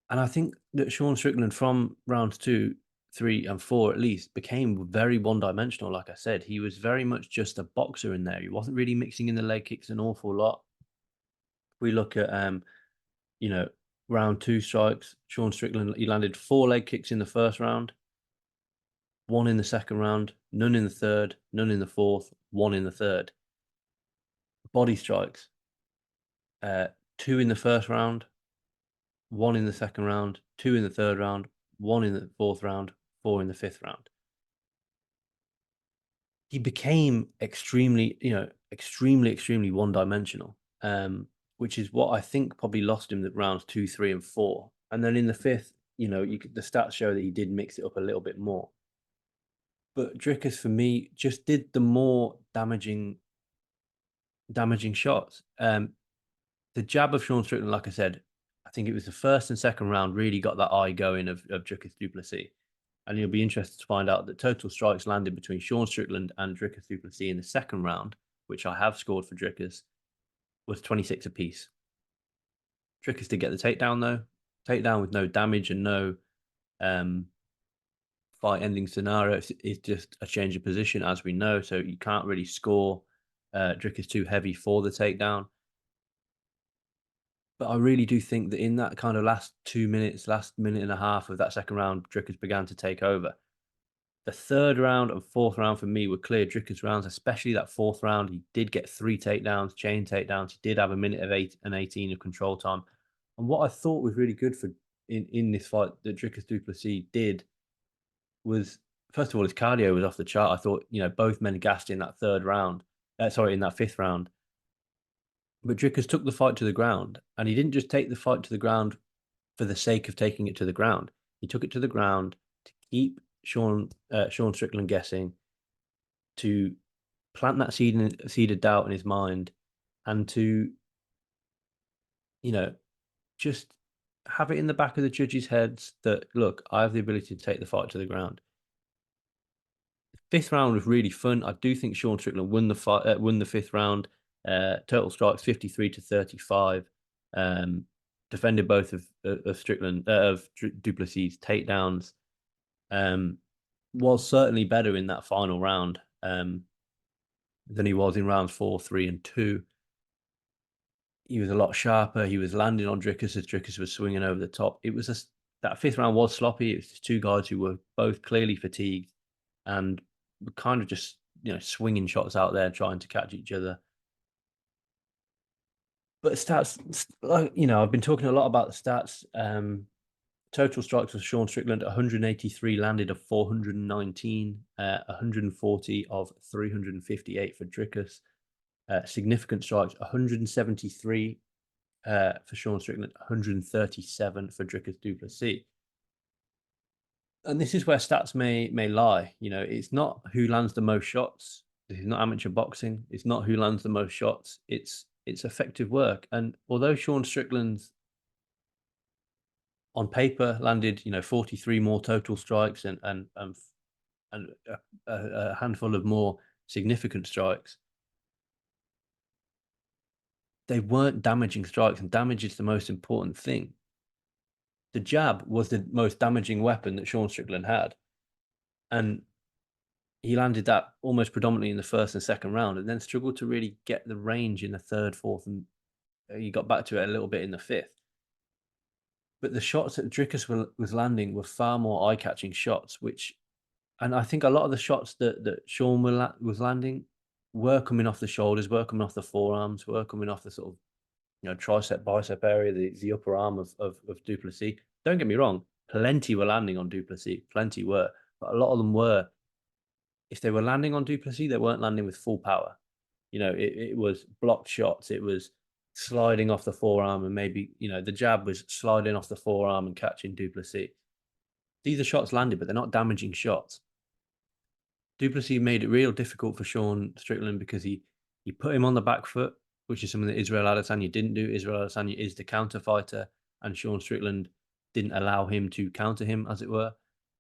And I think that Sean Strickland from rounds 2, 3, and 4 at least became very one-dimensional. Like I said, he was very much just a boxer in there. He wasn't really mixing in the leg kicks an awful lot. We look at you know, round 2 strikes, Sean Strickland, he landed 4 leg kicks in the first round, 1 in the second round, none in the third, none in the fourth, 1 in the third. Body strikes, 2 in the first round, 1 in the second round, 2 in the third round, 1 in the fourth round, 4 in the fifth round. He became extremely, you know, extremely one-dimensional, which is what I think probably lost him the rounds 2, 3, and 4. And then in the fifth, you know, the stats show that he did mix it up a little bit more. But Dricus, for me, just did the more damaging shots. The jab of Sean Strickland, like I said, I think it was the first and second round really got that eye going of Dricus du Plessis. And you'll be interested to find out that total strikes landed between Sean Strickland and Dricus du Plessis in the second round, which I have scored for Dricus, was 26 apiece. Dricus did get the takedown, though. Takedown with no damage and no fight-ending scenario. It's just a change of position, as we know, so you can't really score Dricus too heavy for the takedown. But I really do think that in that kind of last 2 minutes, last minute and a half of that second round, Dricus began to take over. The third round and fourth round for me were clear Dricus rounds, especially that fourth round. He did get 3 takedowns, chain takedowns. He did have a minute of 8 and 18 of control time. And what I thought was really good for in this fight that Dricus du Plessis did was, first of all, his cardio was off the chart. I thought, you know, both men gassed in that third round. In that fifth round. But Dricus took the fight to the ground, and he didn't just take the fight to the ground for the sake of taking it to the ground. He took it to the ground to keep Sean Strickland guessing, to plant that seed of doubt in his mind, and to, you know, just have it in the back of the judges' heads that, look, I have the ability to take the fight to the ground. Fifth round was really fun. I do think Sean Strickland won the fight, won the fifth round. Total strikes 53 to 35. Defended both of Strickland of Du Plessis takedowns. Was certainly better in that final round than he was in rounds 4, 3, and 2. He was a lot sharper. He was landing on Dricus as Dricus was swinging over the top. It was just that fifth round was sloppy. It was just two guys who were both clearly fatigued and were kind of just swinging shots out there trying to catch each other. But stats, like I've been talking a lot about the stats. Total strikes for Sean Strickland 183 landed of 419, 140 of 358 for Dricus. Significant strikes 173 for Sean Strickland, 137 for Dricus du Plessis. And this is where stats may lie. It's not who lands the most shots. This is not amateur boxing. It's not who lands the most shots. It's effective work. And although Sean Strickland's on paper landed 43 more total strikes and a handful of more significant strikes, they weren't damaging strikes, and damage is the most important thing. The jab was the most damaging weapon that Sean Strickland had, and he landed that almost predominantly in the first and second round, and then struggled to really get the range in the third, fourth, and he got back to it a little bit in the fifth. But the shots that Dricus was landing were far more eye-catching shots, and I think a lot of the shots that Sean was landing were coming off the shoulders, were coming off the forearms, were coming off the sort of tricep, bicep area, the upper arm of Du Plessis. Don't get me wrong, plenty were landing on Du Plessis, plenty were, but a lot of them were. If they were landing on Du Plessis, they weren't landing with full power. It was blocked shots. It was sliding off the forearm, and maybe the jab was sliding off the forearm and catching Du Plessis. These are shots landed, but they're not damaging shots. Du Plessis made it real difficult for Sean Strickland because he put him on the back foot, which is something that Israel Adesanya didn't do. Israel Adesanya is the counter fighter, and Sean Strickland didn't allow him to counter him, as it were.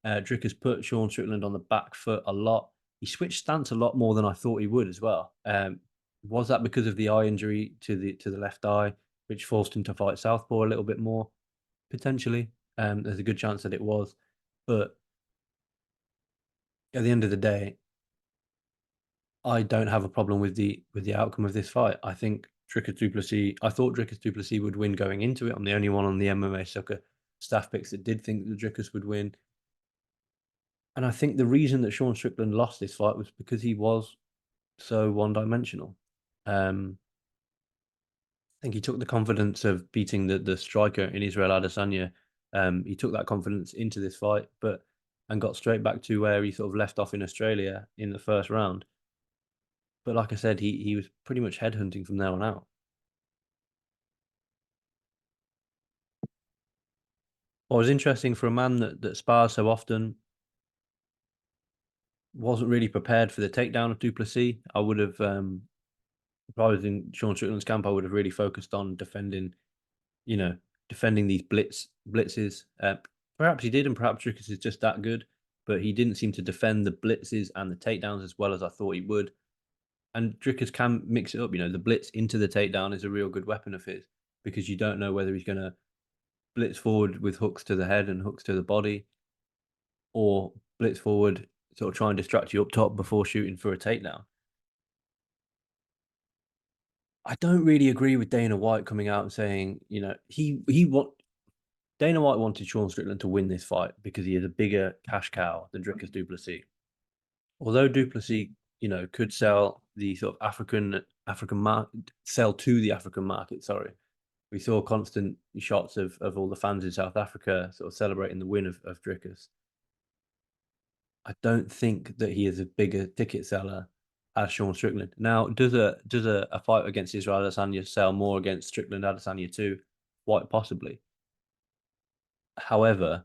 Dricus put Sean Strickland on the back foot a lot. He switched stance a lot more than I thought he would as well. Was that because of the eye injury to the left eye, which forced him to fight southpaw a little bit more? Potentially. There's a good chance that it was. But at the end of the day, I don't have a problem with the outcome of this fight. I think Dricus du Plessis. I thought Dricus du Plessis would win going into it. I'm the only one on the MMA Sucker staff picks that did think that Dricus would win. And I think the reason that Sean Strickland lost this fight was because he was so one-dimensional. I think he took the confidence of beating the striker in Israel Adesanya. He took that confidence into this fight, and got straight back to where he sort of left off in Australia in the first round. But like I said, he was pretty much headhunting from there on out. What was interesting for a man that spars so often, wasn't really prepared for the takedown of Du Plessis. I would have, if I was in Sean Strickland's camp, I would have really focused on defending these blitzes. Perhaps he did, and perhaps Dricus is just that good, but he didn't seem to defend the blitzes and the takedowns as well as I thought he would. And Dricus can mix it up. The blitz into the takedown is a real good weapon of his, because you don't know whether he's going to blitz forward with hooks to the head and hooks to the body, or blitz forward, sort of try and distract you up top before shooting for a takedown. I don't really agree with Dana White coming out and saying, Dana White wanted Sean Strickland to win this fight because he is a bigger cash cow than Dricus du Plessis. Although du Plessis, could sell the sort of African market, sell to the African market. Sorry, we saw constant shots of all the fans in South Africa sort of celebrating the win of Dricus. I don't think that he is a bigger ticket seller as Sean Strickland. Now, does a fight against Israel Adesanya sell more against Strickland Adesanya too? Quite possibly. However,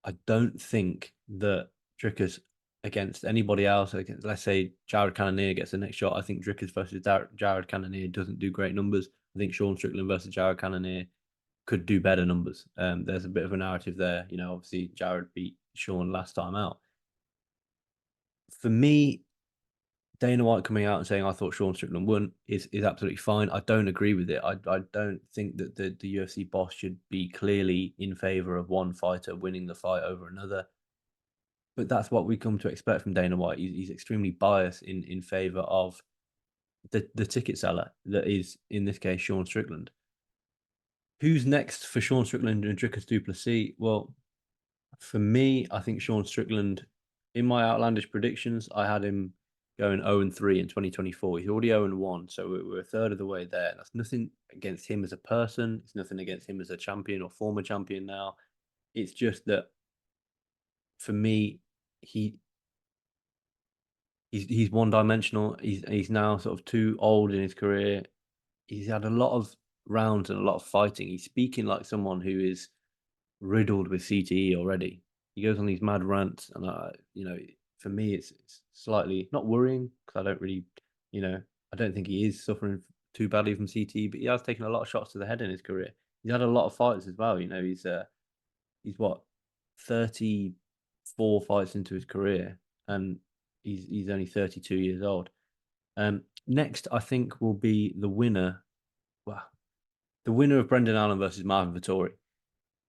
I don't think that Dricus against anybody else, let's say Jared Cannonier gets the next shot. I think Dricus versus Jared Cannonier doesn't do great numbers. I think Sean Strickland versus Jared Cannonier could do better numbers. There's a bit of a narrative there. Obviously Jared beat Sean last time out. For me, Dana White coming out and saying I thought Sean Strickland won is absolutely fine. I don't agree with it. I don't think that the UFC boss should be clearly in favor of one fighter winning the fight over another. But that's what we come to expect from Dana White. He's extremely biased in favor of the ticket seller that is, in this case, Sean Strickland. Who's next for Sean Strickland and Dricus du Plessis? Well, for me, I think Sean Strickland, in my outlandish predictions, I had him going 0-3 in 2024. He's already 0-1, so we're a third of the way there. That's nothing against him as a person. It's nothing against him as a champion or former champion now. It's just that for me, he's one dimensional. He's now sort of too old in his career. He's had a lot of rounds and a lot of fighting. He's speaking like someone who is riddled with CTE already. He goes on these mad rants, and for me, it's slightly not worrying because I don't really, I don't think he is suffering too badly from CTE, but he has taken a lot of shots to the head in his career. He's had a lot of fights as well. He's what 34 fights into his career, and he's only 32 years old. Next, I think will be the winner. Well, the winner of Brendan Allen versus Marvin Vettori.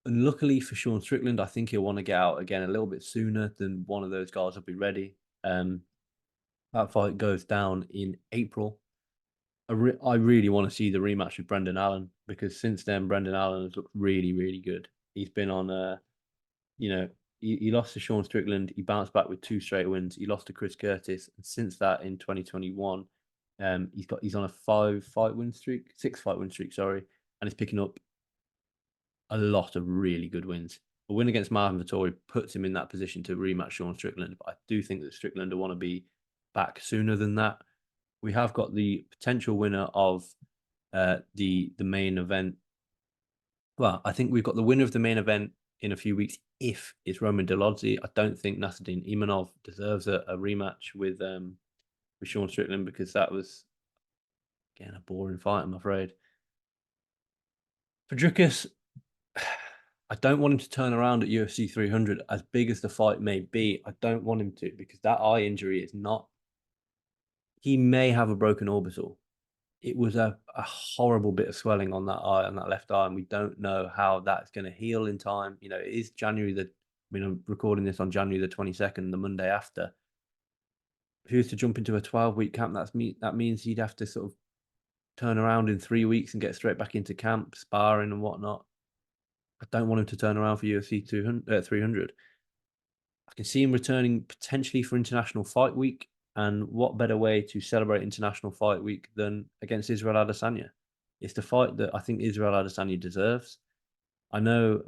And luckily for Sean Strickland, I think he'll want to get out again a little bit sooner than one of those guys will be ready. That fight goes down in April. I really want to see the rematch with Brendan Allen because since then, Brendan Allen has looked really, really good. He's been on, he lost to Sean Strickland. He bounced back with 2 straight wins. He lost to Chris Curtis. And since that in 2021, he's on a 6 fight win streak, sorry. And he's picking up a lot of really good wins. A win against Marvin Vettori puts him in that position to rematch Sean Strickland. But I do think that Strickland will want to be back sooner than that. We have got the potential winner of the main event. Well, I think we've got the winner of the main event in a few weeks if it's Roman Dolodzi. I don't think Nasruddin Imanov deserves a rematch with Sean Strickland because that was, again, a boring fight, I'm afraid. For Dricus, I don't want him to turn around at UFC 300 as big as the fight may be. I don't want him to because that eye injury is not. He may have a broken orbital. It was a horrible bit of swelling on that eye, on that left eye, and we don't know how that's going to heal in time. It is January I'm recording this on January the 22nd, the Monday after. If he was to jump into a 12-week camp, that means he'd have to sort of turn around in 3 weeks and get straight back into camp, sparring and whatnot. I don't want him to turn around for UFC 300. I can see him returning potentially for International Fight Week. And what better way to celebrate International Fight Week than against Israel Adesanya? It's the fight that I think Israel Adesanya deserves. I know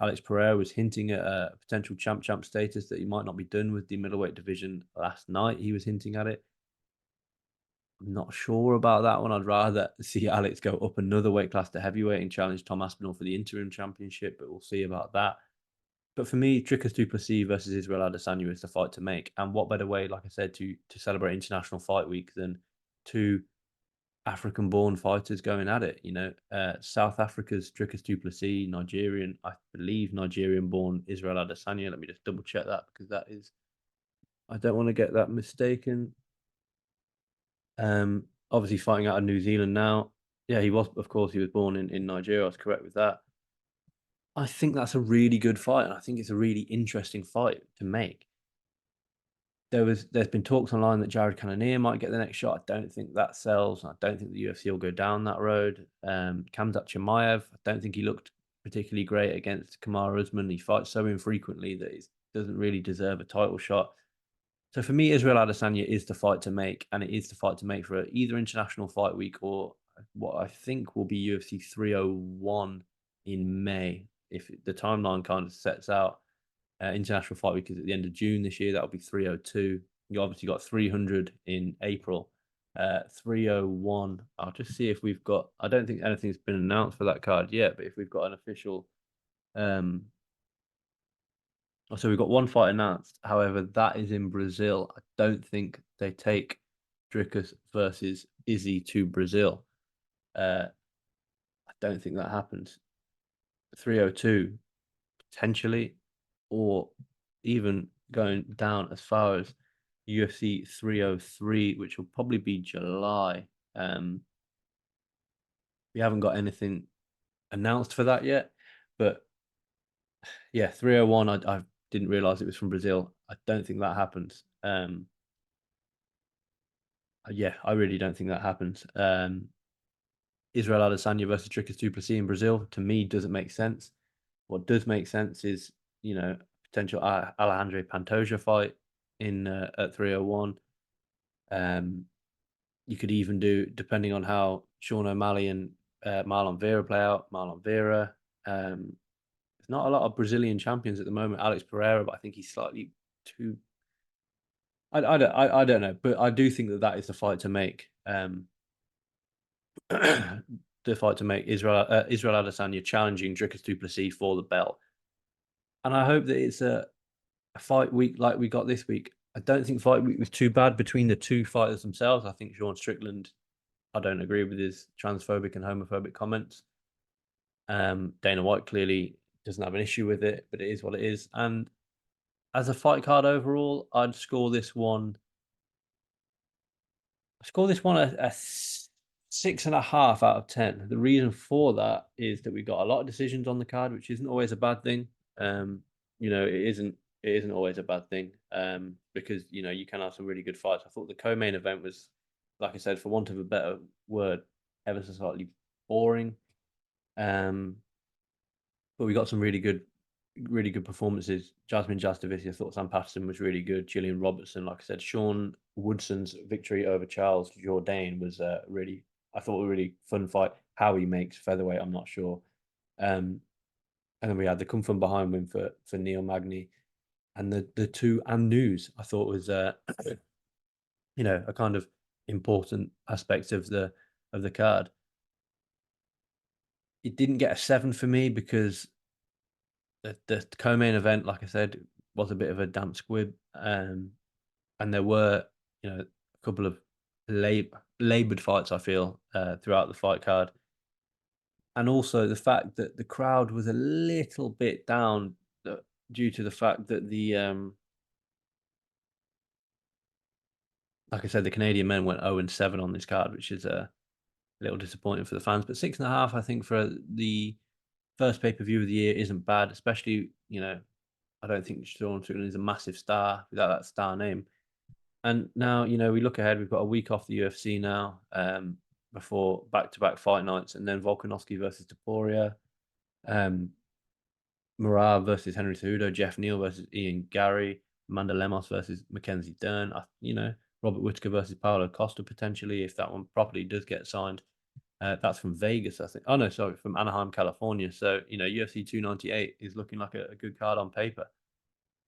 Alex Pereira was hinting at a potential champ status that he might not be done with the middleweight division last night. He was hinting at it. I'm not sure about that one. I'd rather see Alex go up another weight class to heavyweight and challenge Tom Aspinall for the interim championship, but we'll see about that. But for me, Dricus du Plessis versus Israel Adesanya is the fight to make. And what better way, like I said, to celebrate International Fight Week than 2 African-born fighters going at it? South Africa's Dricus du Plessis, Nigerian, I believe Nigerian-born Israel Adesanya. Let me just double check that because that is, I don't want to get that mistaken. Obviously fighting out of New Zealand now. Yeah, he was born in Nigeria. I was correct with that. I think that's a really good fight, and I think it's a really interesting fight to make. There's been talks online that Jared Cannonier might get the next shot. I don't think that sells. I don't think the UFC will go down that road. Khamzat Chimaev, I don't think he looked particularly great against Kamaru Usman. He fights so infrequently that he doesn't really deserve a title shot. So for me, Israel Adesanya is the fight to make, and it is the fight to make for either International Fight Week or what I think will be UFC 301 in May. If the timeline kind of sets out, International Fight Week is at the end of June this year. That'll be 302. You obviously got 300 in April. 301. I'll just see if we've got. I don't think anything's been announced for that card yet, but if we've got an official. So we've got one fight announced. However, that is in Brazil. I don't think they take Dricus versus Izzy to Brazil. I don't think that happens. 302 potentially, or even going down as far as UFC 303, which will probably be July. We haven't got anything announced for that yet, but yeah, 301. I didn't realize it was from Brazil. I don't think that happens. Yeah, I really don't think that happens. Israel Adesanya versus Dricus du Plessis in Brazil, to me, doesn't make sense. What does make sense is, potential Alejandro Pantoja fight in at 301. You could even do, depending on how Sean O'Malley and Marlon Vera play out, Marlon Vera. There's not a lot of Brazilian champions at the moment. Alex Pereira, but I think he's slightly too. I don't know, but I do think that is the fight to make. The fight to make Israel Adesanya challenging Dricus du Plessis for the belt, and I hope that it's a fight week like we got this week. I don't think fight week was too bad between the two fighters themselves. I think Sean Strickland, I don't agree with his transphobic and homophobic comments. Dana White clearly doesn't have an issue with it, but it is what it is. And as a fight card overall, I'd score this one. A 6.5 out of 10. The reason for that is that we got a lot of decisions on the card, which isn't always a bad thing. It isn't always a bad thing. Because you can have some really good fights. I thought the co-main event was, like I said, for want of a better word, ever so slightly boring. But we got some really good performances. Jasmine Jastovich, I thought Sam Patterson was really good. Gillian Robertson, like I said, Sean Woodson's victory over Charles Jourdain was I thought, a really fun fight. How he makes featherweight, I'm not sure. And then we had the come from behind win for Neil Magny, and the two and news I thought was a kind of important aspect of the card. It didn't get a 7 for me because the co-main event, like I said, was a bit of a damp squib, and there were a couple of labored fights, I feel, throughout the fight card, and also the fact that the crowd was a little bit down due to the fact that like I said, the Canadian men went 0-7 on this card, which is a little disappointing for the fans. But 6.5, I think, for the first pay-per-view of the year isn't bad, especially, I don't think Sean Strickland is a massive star without that star name. And now, we look ahead, we've got a week off the UFC now, before back-to-back fight nights, and then Volkanovski versus Topuria, Murad versus Henry Cejudo, Jeff Neal versus Ian Gary, Amanda Lemos versus Mackenzie Dern, Robert Whittaker versus Paulo Costa potentially, if that one properly does get signed. That's from Vegas, I think. Oh, no, sorry, from Anaheim, California. So, UFC 298 is looking like a good card on paper.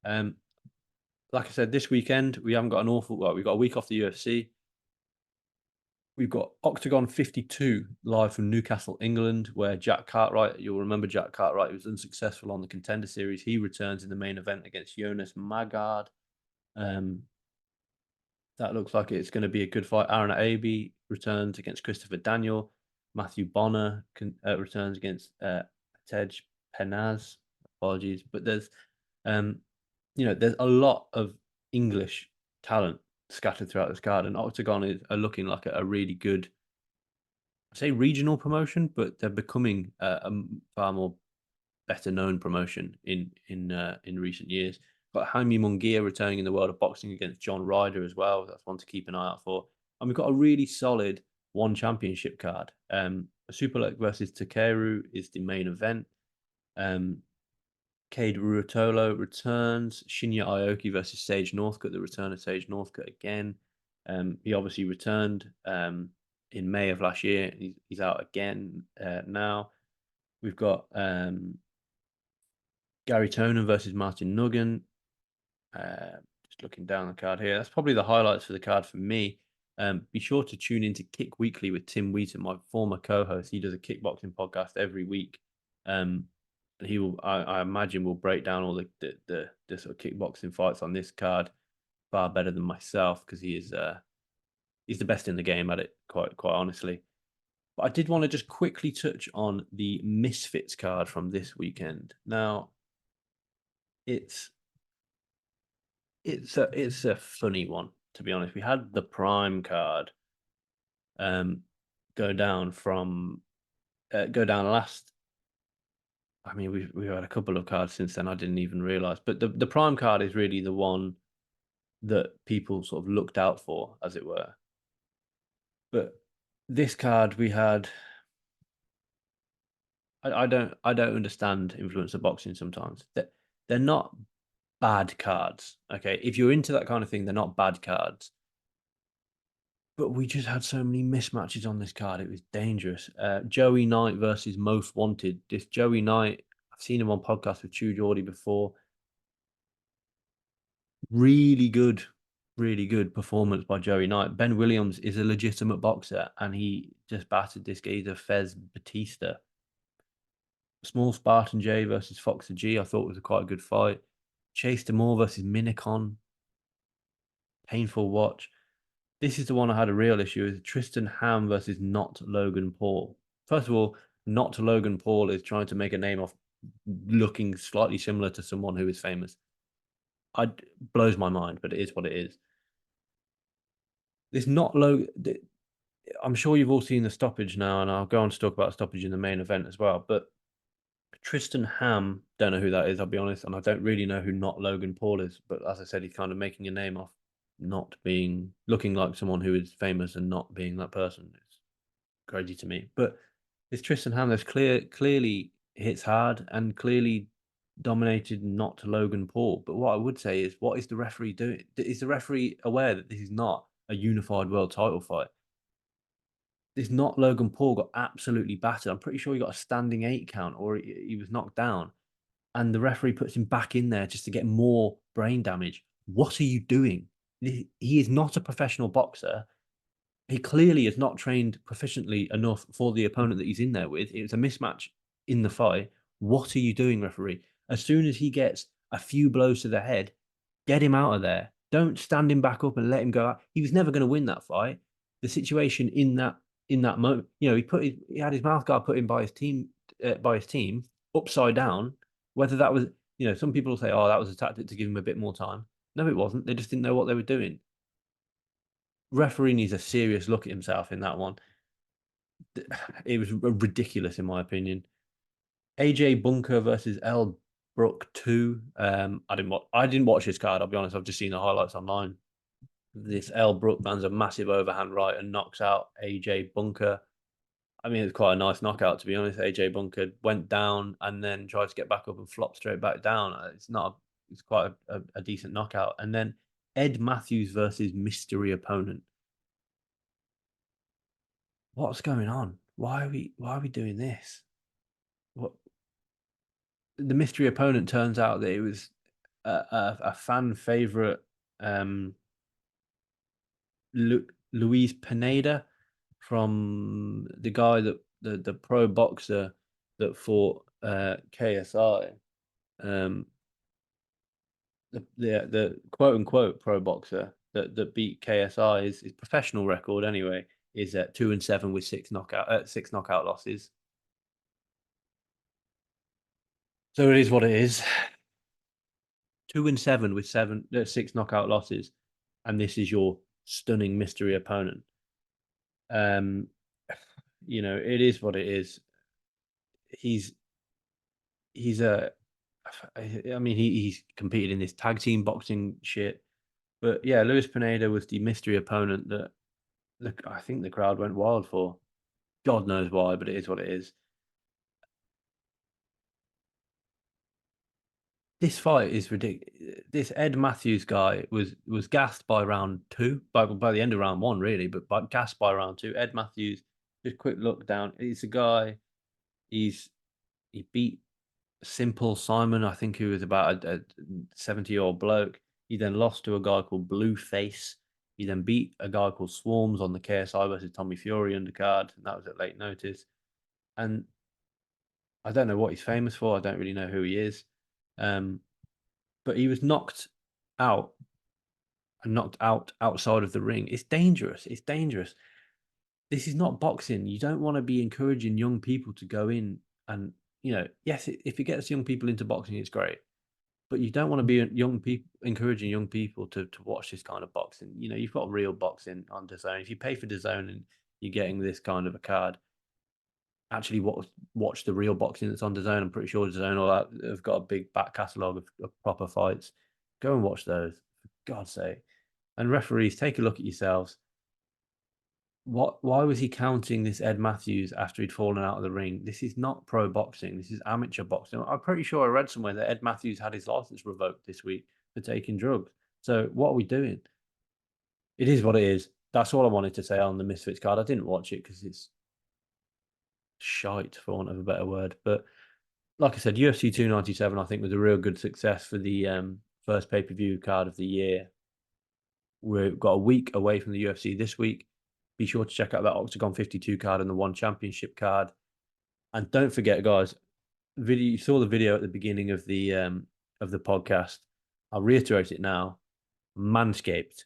Like I said, this weekend, we haven't got we've got a week off the UFC. We've got Octagon 52 live from Newcastle, England, where Jack Cartwright, you'll remember Jack Cartwright was unsuccessful on the Contender Series. He returns in the main event against Jonas Magard. That looks like it's going to be a good fight. Aaron Abbey returns against Christopher Daniel. Matthew Bonner returns against Tej Penaz. Apologies, but there's there's a lot of English talent scattered throughout this card, and Octagon are looking like a really good, I say, regional promotion, but they're becoming a far more better known promotion in recent years. Got Jaime Munguia returning in the world of boxing against John Ryder as well. That's one to keep an eye out for. And we've got a really solid one championship card. Superlek versus Takeru is the main event. Cade Ruotolo returns. Shinya Aoki versus Sage Northcutt, the return of Sage Northcutt again. He obviously returned in May of last year. He's out again now. We've got Gary Tonin versus Martin Nuggan. Just looking down the card here. That's probably the highlights for the card for me. Be sure to tune into Kick Weekly with Tim Wheaton, my former co-host. He does a kickboxing podcast every week. He will, I imagine, will break down all the sort of kickboxing fights on this card far better than myself, because he's the best in the game at it, quite honestly. But I did want to just quickly touch on the Misfits card from this weekend. Now, it's, It's a funny one, to be honest. We had the Prime card um go down from go down last. I mean, we've had a couple of cards since then. I didn't even realize, but the Prime card is really the one that people sort of looked out for, as it were. But this card we had, I don't understand influencer boxing sometimes. They're not bad cards. Okay, if you're into that kind of thing, they're not bad cards. But we just had so many mismatches on this card. It was dangerous. Joey Knight versus Most Wanted. This Joey Knight, I've seen him on podcasts with Chew Geordie before. Really good, really good performance by Joey Knight. Ben Williams is a legitimate boxer, and he just battered this geezer Fez Batista. Small Spartan J versus Foxer G, I thought was a quite a good fight. Chase Demore versus Minicon, painful watch. This is the one I had a real issue with. Tristan Ham versus Not Logan Paul. First of all, Not Logan Paul is trying to make a name off looking slightly similar to someone who is famous. It blows my mind, but it is what it is. This Not Logan. I'm sure you've all seen the stoppage now, and I'll go on to talk about stoppage in the main event as well. But Tristan Ham, don't know who that is, I'll be honest, and I don't really know who Not Logan Paul is. But as I said, he's kind of making a name off not being looking like someone who is famous and not being that person. It's crazy to me. But this Tristan Ham, there's clearly hits hard and clearly dominated not Logan Paul. But what I would say is, what is the referee doing? Is the referee aware that this is not a unified world title fight? This Not Logan Paul got absolutely battered. I'm pretty sure he got a standing 8 count or he was knocked down. And the referee puts him back in there just to get more brain damage. What are you doing? He is not a professional boxer. He clearly is not trained proficiently enough for the opponent that he's in there with. It was a mismatch in the fight. What are you doing, referee? As soon as he gets a few blows to the head, get him out of there. Don't stand him back up and let him go out. He was never going to win that fight. The situation in that moment, he had his mouth guard put in by his team upside down. Whether that was, some people will say, oh, that was a tactic to give him a bit more time. No, it wasn't. They just didn't know what they were doing. Referee needs a serious look at himself in that one. It was ridiculous, in my opinion. AJ Bunker versus L Brook 2. I didn't watch this card, I'll be honest. I've just seen the highlights online. This L Brook lands a massive overhand right and knocks out AJ Bunker. I mean, it's quite a nice knockout, to be honest. AJ Bunker went down and then tried to get back up and flop straight back down. It's quite a decent knockout. And then Ed Matthews versus mystery opponent. What's going on? Why are we doing this? What the mystery opponent turns out that it was a fan favorite, Luis Pineda, from the guy that the pro boxer that fought KSI, the quote unquote pro boxer that beat KSI. His professional record anyway is at 2-7 with six knockout losses. So it is what it is. 2-7 with six knockout losses, and this is your stunning mystery opponent. It is what it is. He's a, I mean, he's competed in this tag team boxing shit, but yeah, Luis Pineda was the mystery opponent that I think the crowd went wild for. God knows why, but it is what it is. This fight is ridiculous. This Ed Matthews guy was gassed by round 2, by the end of round 1, really, but gassed by round 2. Ed Matthews, just quick look down. He's a guy. He beat Simple Simon, I think, who was about a 70-year-old bloke. He then lost to a guy called Blueface. He then beat a guy called Swarms on the KSI versus Tommy Fury undercard, and that was at late notice. And I don't know what he's famous for. I don't really know who he is. But he was knocked out and knocked out outside of the ring. It's dangerous. It's dangerous. This is not boxing. You don't want to be encouraging young people to go in and, yes, if it gets young people into boxing, it's great. but you don't want to be young people encouraging young people to watch this kind of boxing. You know, you've got real boxing on DAZN. If you pay for DAZN and you're getting this kind of a card, actually watch the real boxing that's on DAZN. I'm pretty sure DAZN all that have got a big back catalogue of proper fights. Go and watch those, for God's sake. And referees, take a look at yourselves. Why was he counting this Ed Matthews after he'd fallen out of the ring? This is not pro boxing. This is amateur boxing. I'm pretty sure I read somewhere that Ed Matthews had his license revoked this week for taking drugs. So what are we doing? It is what it is. That's all I wanted to say on the Misfits card. I didn't watch it because it's shite, for want of a better word. But like I said, UFC 297, I think, was a real good success for the first pay-per-view card of the year. We've got a week away from the UFC this week. Be sure to check out that Octagon 52 card and the One Championship card. And don't forget, guys, you saw the video at the beginning of the podcast. I'll reiterate it now. Manscaped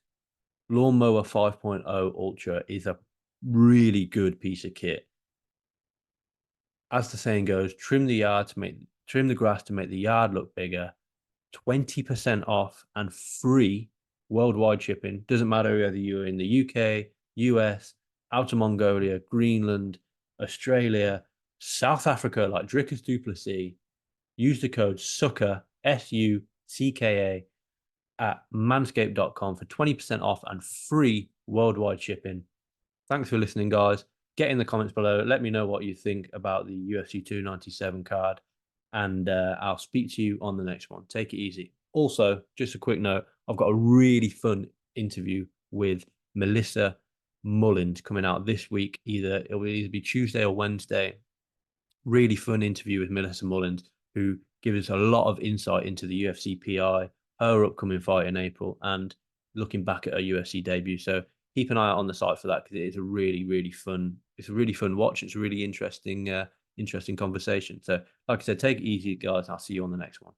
Lawnmower 5.0 Ultra is a really good piece of kit. As the saying goes, trim the grass to make the yard look bigger. 20% off and free worldwide shipping. Doesn't matter whether you're in the UK, US, Outer Mongolia, Greenland, Australia, South Africa, like Dricus du Plessis. Use the code SUCKA, SUCKA, at manscaped.com for 20% off and free worldwide shipping. Thanks for listening, guys. Get in the comments below. Let me know what you think about the UFC 297 card, and I'll speak to you on the next one. Take it easy. Also, just a quick note, I've got a really fun interview with Melissa Mullins coming out this week. It will either be Tuesday or Wednesday. Really fun interview with Melissa Mullins, who gives us a lot of insight into the UFC PI, her upcoming fight in April, and looking back at her UFC debut. So keep an eye out on the site for that, because it is a really, really fun. It's a really fun watch. It's a really interesting conversation. So, like I said, take it easy, guys. I'll see you on the next one.